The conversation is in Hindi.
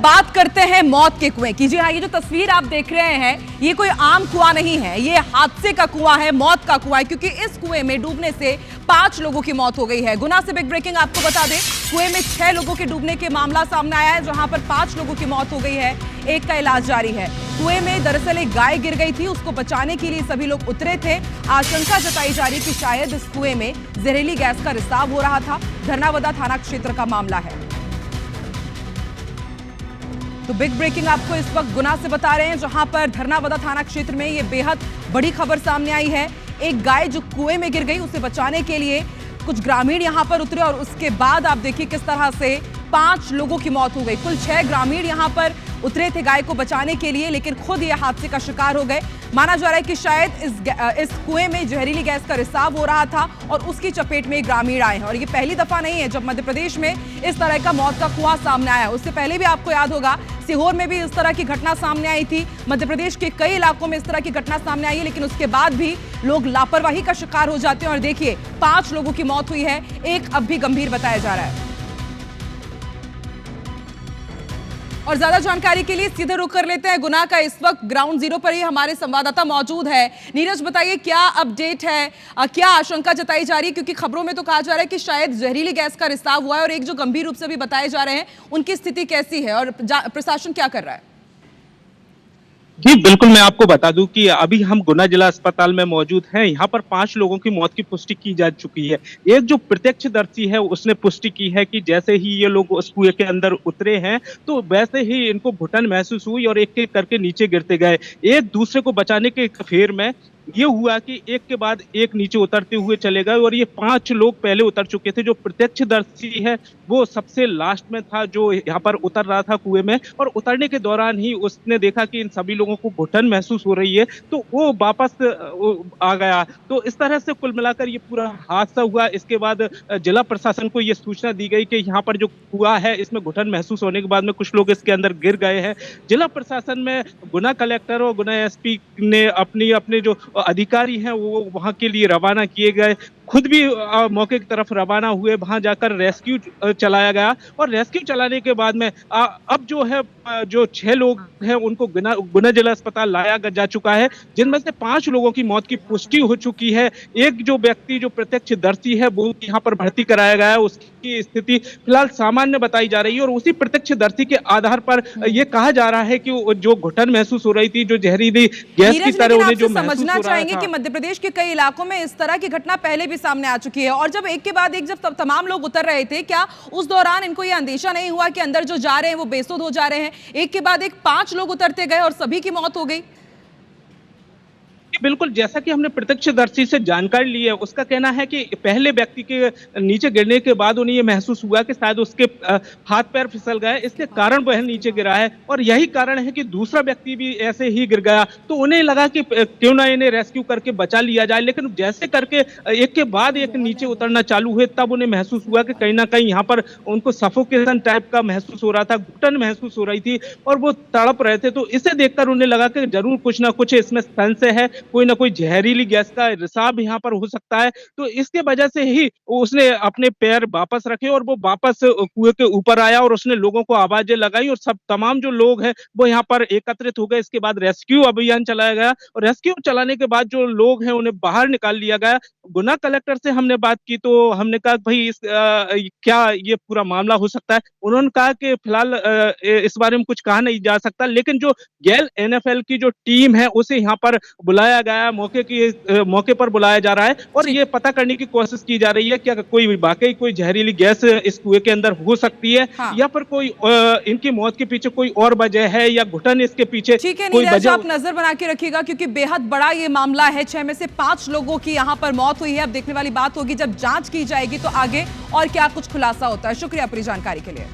बात करते हैं मौत के कुएं की। जी हाँ, ये जो तस्वीर आप देख रहे हैं ये कोई आम कुआं नहीं है, ये हादसे का कुआं है, मौत का कुआं है, क्योंकि इस कुएं में डूबने से 5 लोगों की मौत हो गई है। गुना से बिग ब्रेकिंग आपको बता दें, कुएं में 6 लोगों के डूबने के मामला सामने आया है, जहां पर 5 लोगों की मौत हो गई है, एक का इलाज जारी है। कुएं में दरअसल एक गाय गिर गई थी, उसको बचाने के लिए सभी लोग उतरे थे। आशंका जताई जा रही कि शायद इस कुएं में जहरीली गैस का रिसाव हो रहा था। धरनावदा थाना क्षेत्र का मामला है। तो बिग ब्रेकिंग आपको इस वक्त गुना से बता रहे हैं, जहां पर धरनावदा थाना क्षेत्र में यह बेहद बड़ी खबर सामने आई है। एक गाय जो कुएं में गिर गई, उसे बचाने के लिए कुछ ग्रामीण यहां पर उतरे और उसके बाद आप देखिए किस तरह से 5 लोगों की मौत हो गई। कुल 6 ग्रामीण यहां पर उतरे थे गाय को बचाने के लिए, लेकिन खुद ये हादसे का शिकार हो गए। माना जा रहा है कि शायद इस कुएं में जहरीली गैस का रिसाव हो रहा था और उसकी चपेट में ग्रामीण आए हैं। और ये पहली दफा नहीं है जब मध्य प्रदेश में इस तरह का मौत का कुआं सामने आया। उससे पहले भी आपको याद होगा, सीहोर में भी इस तरह की घटना सामने आई थी। मध्य प्रदेश के कई इलाकों में इस तरह की घटना सामने आई है, लेकिन उसके बाद भी लोग लापरवाही का शिकार हो जाते हैं। और देखिए, 5 लोगों की मौत हुई है, एक अब भी गंभीर बताया जा रहा है। और ज्यादा जानकारी के लिए सीधे रुख कर लेते हैं गुना का। इस वक्त ग्राउंड जीरो पर ही हमारे संवाददाता मौजूद है। नीरज, बताइए क्या अपडेट है, क्या आशंका जताई जा रही है? क्योंकि खबरों में तो कहा जा रहा है कि शायद जहरीली गैस का रिसाव हुआ है, और एक जो गंभीर रूप से भी बताए जा रहे हैं, उनकी स्थिति कैसी है और प्रशासन क्या कर रहा है? जी बिल्कुल, मैं आपको बता दूं कि अभी हम गुना जिला अस्पताल में मौजूद हैं। यहाँ पर 5 लोगों की मौत की पुष्टि की जा चुकी है। एक जो प्रत्यक्षदर्शी है उसने पुष्टि की है कि जैसे ही ये लोग उस कुएं के अंदर उतरे हैं तो वैसे ही इनको घुटन महसूस हुई और एक एक करके नीचे गिरते गए। एक दूसरे को बचाने के फेर में ये हुआ कि एक के बाद एक नीचे उतरते हुए चले गए, और ये 5 लोग पहले उतर चुके थे। जो प्रत्यक्षदर्शी है वो सबसे लास्ट में था, जो यहाँ पर उतर रहा था कुएं में, और उतरने के दौरान ही उसने देखा कि इन सभी लोगों को घुटन महसूस हो रही है, तो वो वापस आ गया। तो इस तरह से कुल मिलाकर ये पूरा हादसा हुआ। इसके बाद जिला प्रशासन को ये सूचना दी गई कि यहाँ पर जो कुआं है इसमें घुटन महसूस होने के बाद में कुछ लोग इसके अंदर गिर गए हैं। जिला प्रशासन में गुना कलेक्टर और गुना एसपी ने अपने जो अधिकारी हैं वो वहां के लिए रवाना किए गए, खुद भी मौके की तरफ रवाना हुए। वहां जाकर रेस्क्यू चलाया गया, और रेस्क्यू चलाने के बाद में अब जो है जो 6 लोग हैं उनको गुना जिला अस्पताल लाया जा चुका है, जिनमें से 5 लोगों की मौत की पुष्टि हो चुकी है। एक जो व्यक्ति जो प्रत्यक्षदर्शी है वो यहाँ पर भर्ती कराया गया है, उसकी स्थिति फिलहाल सामान्य बताई जा रही है। और उसी प्रत्यक्षदर्शी के आधार पर ये कहा जा रहा है कि जो घुटन महसूस हो रही थी, जो जहरीली गैस की तरह उन्हें जो समझना चाहेंगे कि मध्य प्रदेश के कई इलाकों में इस तरह की घटना पहले भी सामने आ चुकी है, और जब एक के बाद एक जब तमाम लोग उतर रहे थे, क्या उस दौरान इनको यह अंदेशा नहीं हुआ कि अंदर जो जा रहे हैं वो बेसुध हो जा रहे हैं? एक के बाद एक 5 लोग उतरते गए और सभी की मौत हो गई। बिल्कुल, जैसा कि हमने प्रत्यक्षदर्शी से जानकारी ली है, उसका कहना है कि पहले व्यक्ति के नीचे गिरने के बाद उन्हें यह महसूस हुआ कि शायद उसके हाथ पैर फिसल गए, इसके कारण वह नीचे गिरा है। और यही कारण है कि दूसरा व्यक्ति भी ऐसे ही गिर गया, तो उन्हें लगा कि क्यों ना इन्हें रेस्क्यू करके बचा लिया जाए। लेकिन जैसे करके एक के बाद एक नीचे उतरना चालू हुए, तब उन्हें महसूस हुआ कि कहीं ना कहीं यहाँ पर उनको सफोकेशन टाइप का महसूस हो रहा था, घुटन महसूस हो रही थी, और वो तड़प रहे थे। तो इसे देखकर उन्हें लगा कि जरूर कुछ ना कुछ इसमें संशय है, कोई ना कोई जहरीली गैस का रिसाव यहाँ पर हो सकता है। तो इसके वजह से ही उसने अपने पैर वापस रखे और वो वापस कुएं के ऊपर आया, और उसने लोगों को आवाजें लगाई, और तमाम जो लोग हैं वो यहाँ पर एकत्रित हो गए। इसके बाद रेस्क्यू अभियान चलाया गया, और रेस्क्यू चलाने के बाद जो लोग हैं उन्हें बाहर निकाल लिया गया। गुना कलेक्टर से हमने बात की तो हमने कहा भाई क्या ये पूरा मामला हो सकता है? उन्होंने कहा कि फिलहाल इस बारे में कुछ कहा नहीं जा सकता, लेकिन जो गेल एनएफएल की जो टीम है उसे यहाँ पर बुलाया गया, मौके पर बुलाया जा रहा है, और ये पता करने की कोशिश की जा रही है क्या कोई वाकई कोई जहरीली गैस इस कुएं के अंदर हो सकती है, हाँ। या फिर कोई इनकी मौत के पीछे कोई और वजह है, या घुटन इसके पीछे ठीक है कोई नीरज, वजह। आप नजर बना के रखिएगा, क्योंकि बेहद बड़ा ये मामला है। 6 में से 5 लोगों की यहाँ पर मौत हुई है। अब देखने वाली बात होगी जब जांच की जाएगी तो आगे और क्या कुछ खुलासा होता है। शुक्रिया पूरी जानकारी के लिए।